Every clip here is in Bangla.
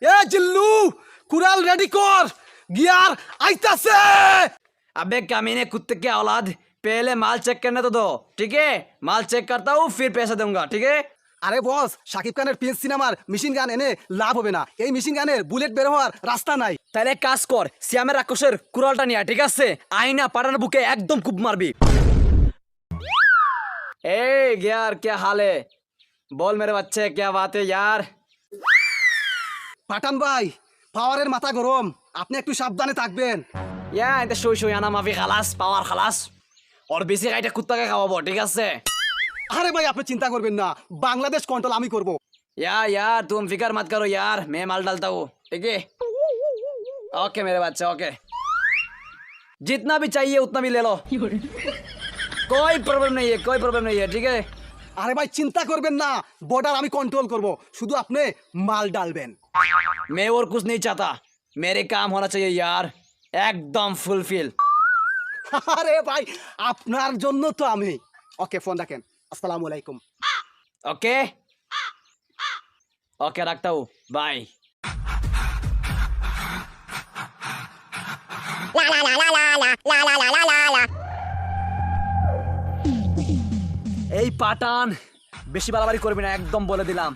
এ জিল্লু কুরাল রেডি কর गियर आइतासे। अबे कमीने कुत्ते के औलाद, पहले माल चेक करने तो दो, ठीक है? माल चेक करता हूँ फिर पैसे दूंगा, ठीक है? আরে বস, শাকিব খানের প্রিন্স সিনেমার মেশিন গান এনে লাভ হবে না। এই মেশিন গানের বুলেট বের হওয়ার রাস্তা নাই। তাহলে এক কাজ কর, সিয়ামের রাক্ষসের কুড়ালটা নিয়ে আয়, ঠিক আছে? আইনা পাঠানোর বুকে একদম কুপ মারবি। ए यार क्या हाल है? बोल मेरे बच्चे क्या बात है यार? পাঠান ভাই, পাওয়ারের মাথা গরম, আপনি একটু সাবধানে থাকবেন। या এটা শুই শুই আনা মাফি খালাস, পাওয়ার খালাস। और বেশি গাইটা কুত্তাকে খাওয়াবো, ঠিক আছে? আরে ভাই আপনি চিন্তা করবেন না, বাংলাদেশ কন্ট্রোল আমি করব। यार तुम फिक्र मत करो यार, मैं माल डालता हूँ, ठीक है? ओके मेरे बच्चे ओके, जितना भी चाहिए उतना भी ले लो, कोई प्रॉब्लम नहीं है, कोई प्रॉब्लम नहीं है, ठीक है? আরে ভাই চিন্তা করবেন না, বর্ডার আমি কন্ট্রোল করব, শুধু আপনি মাল ডালবেন। मैं और कुछ नहीं चाहता, मेरे काम होना चाहिए यार, एकदम फुलफिल। আরে ভাই আপনার জন্য তো আমি। ওকে ফোন রাখেন, আসসালামু আলাইকুম। ओके ओके रखता हूँ, बाय। এই পাটান বেশি বাড়াবাড়ি করবি না, একদম বলে দিলাম।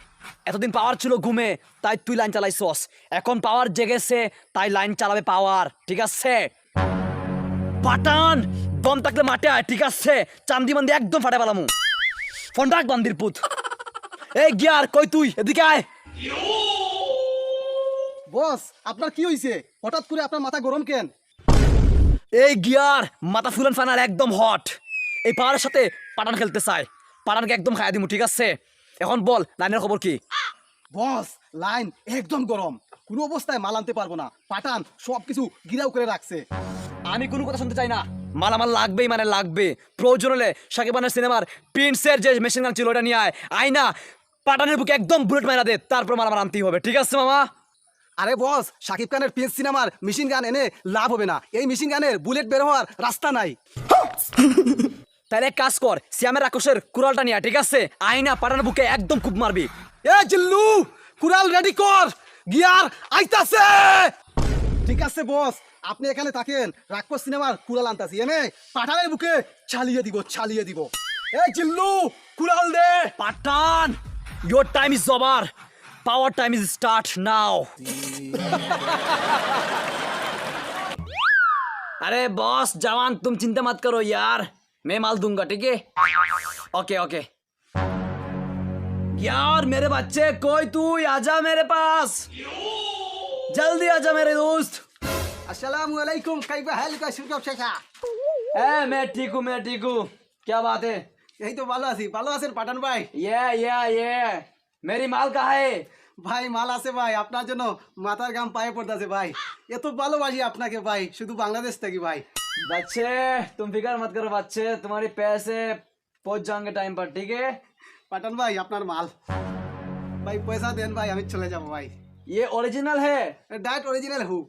এতদিন পাওয়ার ছিল ঘুমে, তাই তুই লাইন চালাইছস। এখন পাওয়ার জেগেছে, তাই লাইন চালাবে পাওয়ার, ঠিক আছে? পাটান দম থাকলে মাঠে আয়, ঠিক আছে? চান্দি মান্দি একদম ফাটে পেলামু। ফোন রাখ বান্দির পুত। এই গিয়ার কই তুই, এদিকে আয়। বস আপনার কি হইছে, হঠাৎ করে আপনার মাথা গরম কেন? এই গিয়ার মাথা ফুলান ফানার একদম হট। এই পাওয়ারের সাথে পাটান খেলতে চায়, পাটানকে একদম খাইয়া দিমু, ঠিক আছে? এখন বল লাইনের খবর কি? বস লাইন একদম গরম, কোনো অবস্থায় মাল আনতে পারবো না, পাঠান সবকিছু গিরাও করে রাখছে। আমি কোনো কথা শুনতে চাই না, মাল আমার লাগবেই, মানে লাগবে। প্রয়োজন হলে শাকিব খানের সিনেমার প্রিন্সের যে মেশিন গান ছিল ওটা নিয়ে আয়, আয়না পাটানের বুকে একদম বুলেট মারা দে, তারপর মাল আমার আনতেই হবে, ঠিক আছে মামা? আরে বস, শাকিব খানের প্রিন্স সিনেমার মেশিন গান এনে লাভ হবে না। এই মেশিন গানের বুলেট বের হওয়ার রাস্তা নাই। তাহলে এক কাজ কর, সিয়ামের রাক্ষসের কুড়ালটা নিয়ে আয়, ঠিক আছে? আয়না পাটানের বুকে একদম কুপ মারবি। এ জিল্লু কুরাল রেডি কর गियर আইতাছে। ঠিক আছে বস, আপনি এখানে থাকেন, রাক্ষস সিনেমার কুরাল আনতাছি এনে পাঠানের বুকে চালিয়ে দিব, চালিয়ে দিব। এ জিল্লু কুরাল দে। পাঠান your time is over, power time is start now। अरे बॉस जवान तुम चिंता मत करो यार, मैं माल दूंगा, ठीक है? ओके ओके यार मेरे बच्चे, कोई तू आजा मेरे पास, जल्दी आजा मेरे दोस्त। আসসালামু আলাইকুম, কাইবা হালকা সুযোগ শেখা। मैं ठीक हूँ, मैं ठीक हूँ, क्या बात है? এই তো ভালো আছি, ভালো আছেন পাঠান ভাই? ये मेरी माल कहाँ है? ভাই মাল আছে ভাই, আপনার জন্য মাথার গাম পায়ে পড়তেছে ভাই। এত ভালোবাসি আপনাকে ভাই, শুধু বাংলাদেশ থেকে ভাই। बच्चे तुम फिक्र मत करो बच्चे, तुम्हारे पैसे पहुंच जाएंगे टाइम पर, ठीक है? পাঠান ভাই আপনার মাল ভাই, পয়সা দেন ভাই, আমি চলে যাব ভাই। ये ओरिजिनल है? डायरेक्ट ओरिजिनल हूँ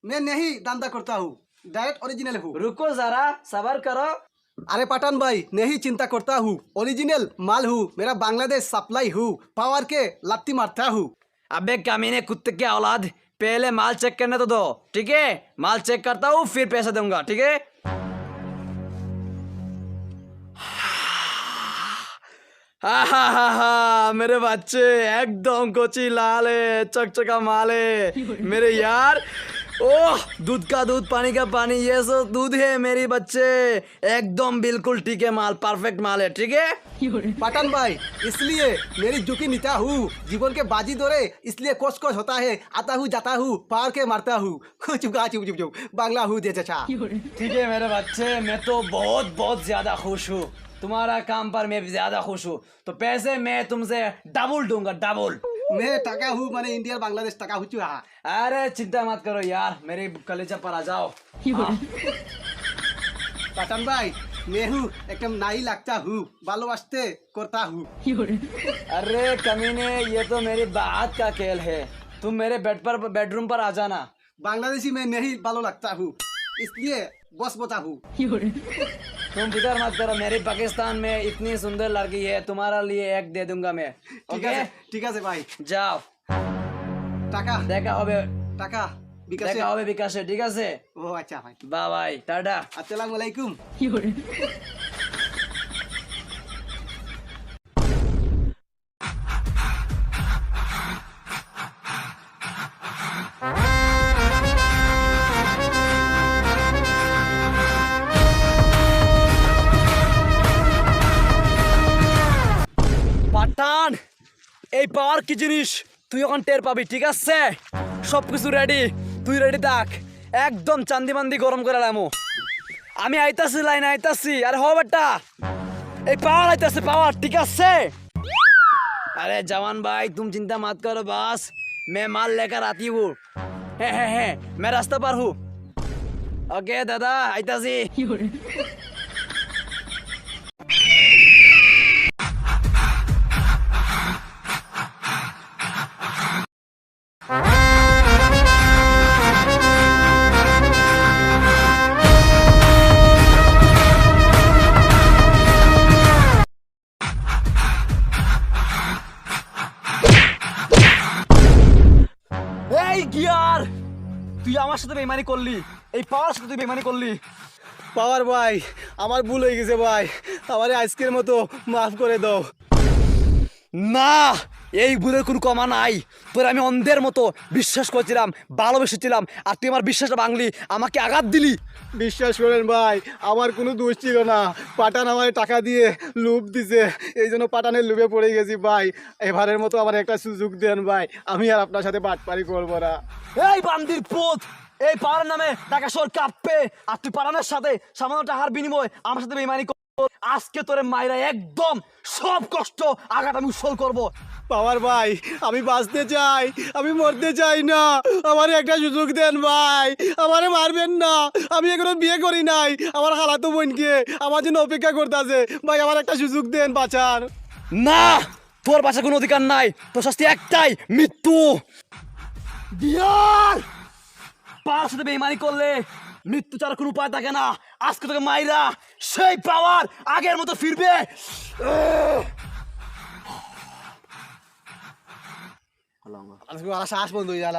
मैं, नहीं धंधा करता हूँ, डायरेक्ट ओरिजिनल हूँ। रुको जरा सबर करो। अरे पठान भाई नहीं चिंता करता हूँ, ओरिजिनल माल हूँ, मेरा बांग्लादेश सप्लाई हूँ, पावर के लात्ती मारता हूँ। अबे कमीने कुत्ते के औलाद, पहले माल चेक करने तो दो, ठीक है? माल चेक करता हूँ फिर पैसे दूंगा, ठीक है? मेरे बच्चे एकदम कोची लाल है, चकचका माल है मेरे यार। ओह दूध का दूध, पानी का पानी, ये सब दूध है मेरी बच्चे, एकदम बिल्कुल ठीक है माल, परफेक्ट माल है, ठीक है? पठान भाई इसलिए मेरी झुकी नीता हूँ, जीवन के बाजी दौरे इसलिए कोच कोच होता है, आता हूँ जाता हूँ पार के मारता हूँ। चुपका चुप चुप चुप बांग्ला हूँ दे चाचा। ठीक है मेरे बच्चे, मैं तो बहुत बहुत ज्यादा खुश हूँ, तुम्हारा काम पर मैं ज्यादा खुश हूँ, तो पैसे मैं तुमसे डबल दूंगा, डबल। मैं टका हूँ, मैंने इंडिया बांग्लादेश टका हूँ चुहा। अरे चिंता मत करो यार, मेरे कलेजा पर आ जाओ। पठान भाई मैं हूँ एकदम नाई लगता हूँ, भालोबासते करता हूँ। अरे कमीने ये तो मेरी बात का खेल है, तुम मेरे बेडरूम पर आ जाना। बांग्लादेशी में नहीं भालो लगता हूँ, इसलिए बस बता हूँ। तुम फिक्र मत करो, मेरे पाकिस्तान में इतनी सुंदर लड़की है, तुम्हारा लिए एक दे दूंगा मैं। ठीक है भाई। जाओ। টাকা দেখা হবে টাকা বিকাশে দেখা হবে বিকাশে, ঠিক আছে? ও আচ্ছা ভাই, বাই টাটা। আসসালামু আলাইকুম। পাঠান, এই পাওয়ার কি জিনিস তুই এখন টের পাবি, ঠিক আছে? সবকিছু রেডি, তুই রেডি থাক। একদম চান্দি মান্দি গরম করে লামো। আমি আইতাছি, লাইন আইতাছি। আরে হ বেটা, এই পাওয়ার আইতাছে, পাওয়ার, ঠিক আছে? अरे जवान भाई तुम चिंता मत करो बस, मैं माल लेकर आती हूँ। है मैं रास्ता पर हूँ। ओके दादा आइतासी। এই গিয়ার, তুই আমার সাথে বেইমানি করলি, এই পাওয়ার সাথে তুই বেইমানি করলি। পাওয়ার ভাই, আমার ভুল হয়ে গেছে ভাই, আমারে আজকের মতো মাফ করে দাও। না, এই ভুলের কোনো কমা নাই। তোর আমি অন্ধের মতো বিশ্বাস করছিলাম, ভালোবেসেছিলাম, আর তুই আমার বিশ্বাসটা ভাঙলি, আমাকে আঘাত দিলি। বিশ্বাস করেন ভাই, আমার কোনো দোষ ছিল না। পাঠান আমার টাকা দিয়ে লুপ দিছে, এই জন্য পাঠানের লুপে পড়ে গেছি ভাই। এবারের মতো আমার একটা সুযোগ দেন ভাই, আমি আর আপনার সাথে বাটপারি করবো না। এই বান্দির পুত, এই পাওয়ার নামে টাকা সর কাঁপবে, আর তুই পাঠানের সাথে সামান্য টাকার বিনিময় আমার সাথে বেইমানি কর। আজকে তোরে মাইরা একদম সব কষ্ট আঘাত আমি উৎসল করবো। পাওয়ার ভাই, আমি বাঁচতে চাই, আমি মরতে চাই না, আমার একটা সুযোগ দেন ভাই, আমারে মারবেন না। আমি এখনো বিয়ে করি নাই, আমার খালাতো বোনকে আমার জন্য অপেক্ষা করতেছে ভাই, আমার একটা সুযোগ দেন বাঁচার। না, তোর বাঁচার কোনো অধিকার নাই, তোর শাস্তি একটাই, মৃত্যু। দিয়ার, পাওয়ার সাথে বেইমানি করলে মৃত্যু ছাড়া কোনো উপায় থাকে না। আজকে তোকে মাইরা সেই পাওয়ার আগের মতো ফিরবে। শ্বাস বন্ধ হয়ে যায়।